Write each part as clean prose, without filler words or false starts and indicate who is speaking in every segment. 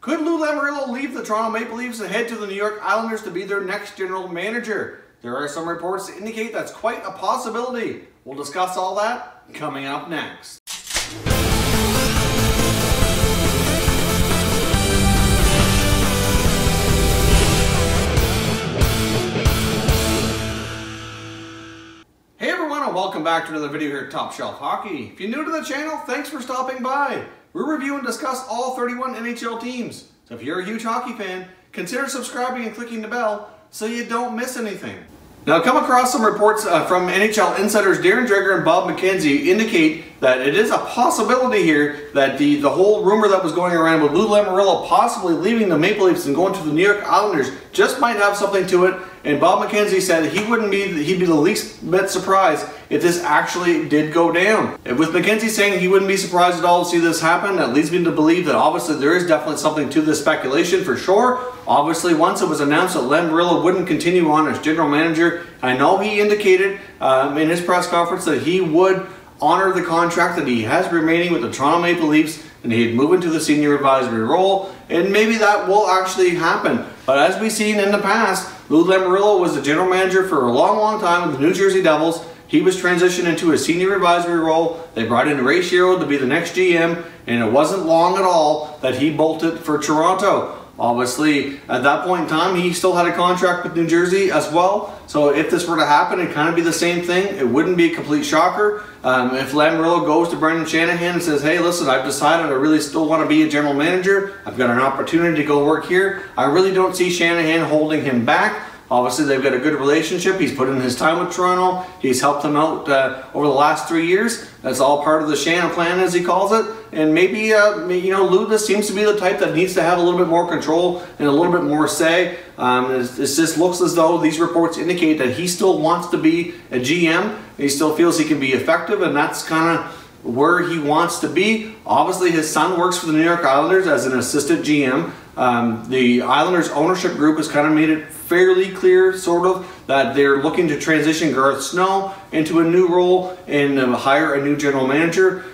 Speaker 1: Could Lou Lamoriello leave the Toronto Maple Leafs and head to the New York Islanders to be their next general manager? There are some reports that indicate that's quite a possibility. We'll discuss all that coming up next. Hey everyone, and welcome back to another video here at Top Shelf Hockey. If you're new to the channel, thanks for stopping by. We review and discuss all 31 NHL teams. So if you're a huge hockey fan, consider subscribing and clicking the bell so you don't miss anything. Now, I've come across some reports from NHL insiders Darren Dreger and Bob McKenzie indicate that it is a possibility here that the whole rumor that was going around with Lou Lamoriello possibly leaving the Maple Leafs and going to the New York Islanders just might have something to it. And Bob McKenzie said he'd be the least bit surprised if this actually did go down. And with McKenzie saying he wouldn't be surprised at all to see this happen, that leads me to believe that obviously there is definitely something to this speculation for sure. Obviously, once it was announced that Lamoriello wouldn't continue on as general manager, I know he indicated in his press conference that he would honor the contract that he has remaining with the Toronto Maple Leafs, and he'd move into the senior advisory role, and maybe that will actually happen. But as we've seen in the past, Lou Lamoriello was the general manager for a long time with the New Jersey Devils. He was transitioned into a senior advisory role. They brought in Ray Shero to be the next GM, and it wasn't long at all that he bolted for Toronto. Obviously, at that point in time, he still had a contract with New Jersey as well. So if this were to happen, it'd kind of be the same thing. It wouldn't be a complete shocker. If Lamoriello goes to Brendan Shanahan and says, hey, listen, I've decided I really still want to be a general manager. I've got an opportunity to go work here. I really don't see Shanahan holding him back. Obviously, they've got a good relationship. He's put in his time with Toronto. He's helped them out over the last 3 years. That's all part of the Shannon plan, as he calls it. And maybe, you know, Lou just seems to be the type that needs to have a little bit more control and a little bit more say. It just looks as though these reports indicate that he still wants to be a GM. He still feels he can be effective, and that's kind of where he wants to be. Obviously, his son works for the New York Islanders as an assistant GM. The Islanders ownership group has kind of made it fairly clear, sort of, that they're looking to transition Garth Snow into a new role and hire a new general manager.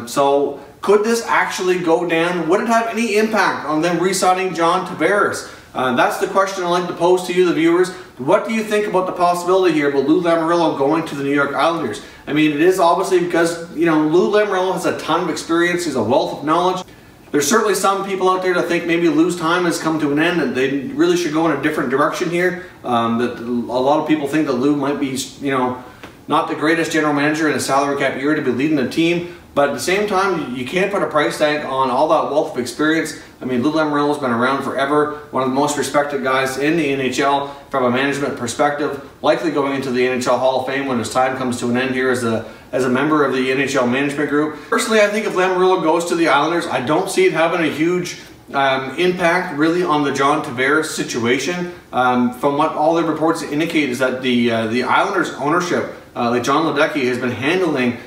Speaker 1: So could this actually go down? Would it have any impact on them re-signing John Tavares? That's the question I'd like to pose to you, the viewers. What do you think about the possibility here about Lou Lamoriello going to the New York Islanders? I mean, it is obviously because, you know, Lou Lamoriello has a ton of experience. He's a wealth of knowledge. There's certainly some people out there that think maybe Lou's time has come to an end and they really should go in a different direction here. That a lot of people think that Lou might be, you know, not the greatest general manager in a salary cap year to be leading the team. But at the same time, you can't put a price tag on all that wealth of experience. I mean, Lou Lamoriello's been around forever, one of the most respected guys in the NHL from a management perspective, likely going into the NHL Hall of Fame when his time comes to an end here as a member of the NHL management group. Personally, I think if Lamoriello goes to the Islanders, I don't see it having a huge impact really on the John Tavares situation. From what all the reports indicate is that the Islanders ownership, like John Ledecky, has been handling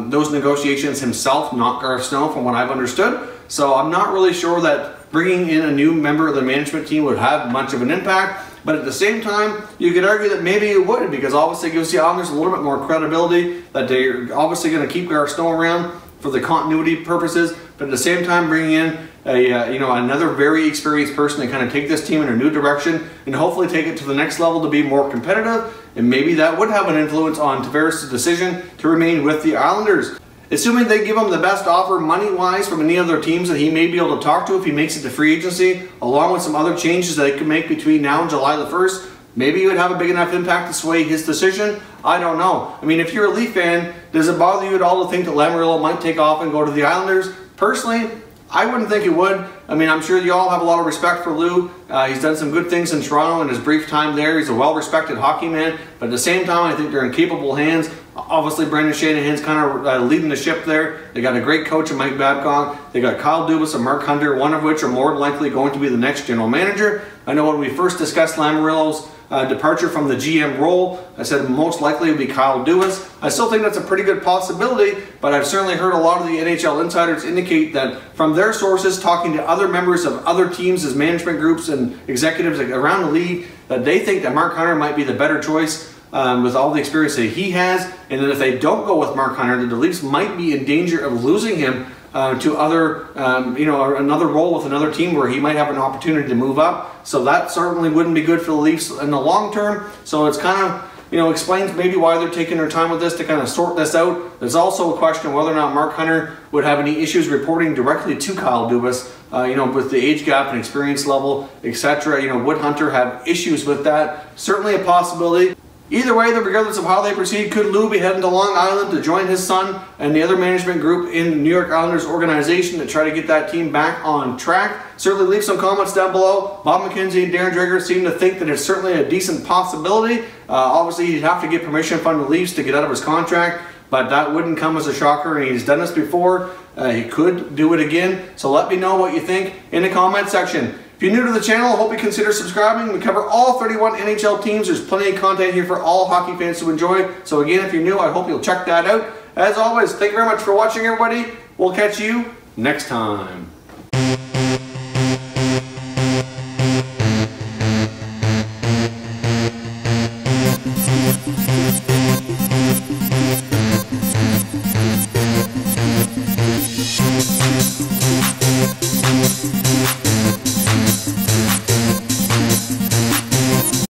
Speaker 1: those negotiations himself, not Garth Snow, from what I've understood. So I'm not really sure that bringing in a new member of the management team would have much of an impact. But at the same time, you could argue that maybe it would, because obviously it gives the Islanders a little bit more credibility that they're obviously going to keep Garth Snow around for the continuity purposes. But at the same time, bringing in a another very experienced person to kind of take this team in a new direction and hopefully take it to the next level to be more competitive. And maybe that would have an influence on Tavares' decision to remain with the Islanders. Assuming they give him the best offer money-wise from any other teams that he may be able to talk to if he makes it to free agency, along with some other changes that he could make between now and July the 1st, maybe it would have a big enough impact to sway his decision. I don't know. I mean, if you're a Leaf fan, does it bother you at all to think that Lamoriello might take off and go to the Islanders? Personally, I wouldn't think it would. I mean, I'm sure you all have a lot of respect for Lou. He's done some good things in Toronto in his brief time there. He's a well-respected hockey man. But at the same time, I think they're in capable hands. Obviously, Brendan Shanahan's kind of leading the ship there. They got a great coach in Mike Babcock. They got Kyle Dubas and Mark Hunter, one of which are more than likely going to be the next general manager. I know when we first discussed Lamoriello's departure from the GM role, I said most likely it would be Kyle Dubas. I still think that's a pretty good possibility, but I've certainly heard a lot of the NHL insiders indicate that from their sources, talking to other members of other teams as management groups and executives around the league, that they think that Mark Hunter might be the better choice with all the experience that he has, and that if they don't go with Mark Hunter, that the Leafs might be in danger of losing him to other, another role with another team where he might have an opportunity to move up. So that certainly wouldn't be good for the Leafs in the long term. So it's kind of, explains maybe why they're taking their time with this to kind of sort this out. There's also a question of whether or not Mark Hunter would have any issues reporting directly to Kyle Dubas, with the age gap and experience level, etc. Would Hunter have issues with that? Certainly a possibility. Either way, regardless of how they proceed, could Lou be heading to Long Island to join his son and the other management group in the New York Islanders organization to try to get that team back on track? Certainly leave some comments down below. Bob McKenzie and Darren Drager seem to think that it's certainly a decent possibility. Obviously, he'd have to get permission from the Leafs to get out of his contract, but that wouldn't come as a shocker, and he's done this before. He could do it again. So let me know what you think in the comment section. If you're new to the channel, I hope you consider subscribing. We cover all 31 NHL teams. There's plenty of content here for all hockey fans to enjoy. So again, if you're new, I hope you'll check that out. As always, thank you very much for watching, everybody. We'll catch you next time.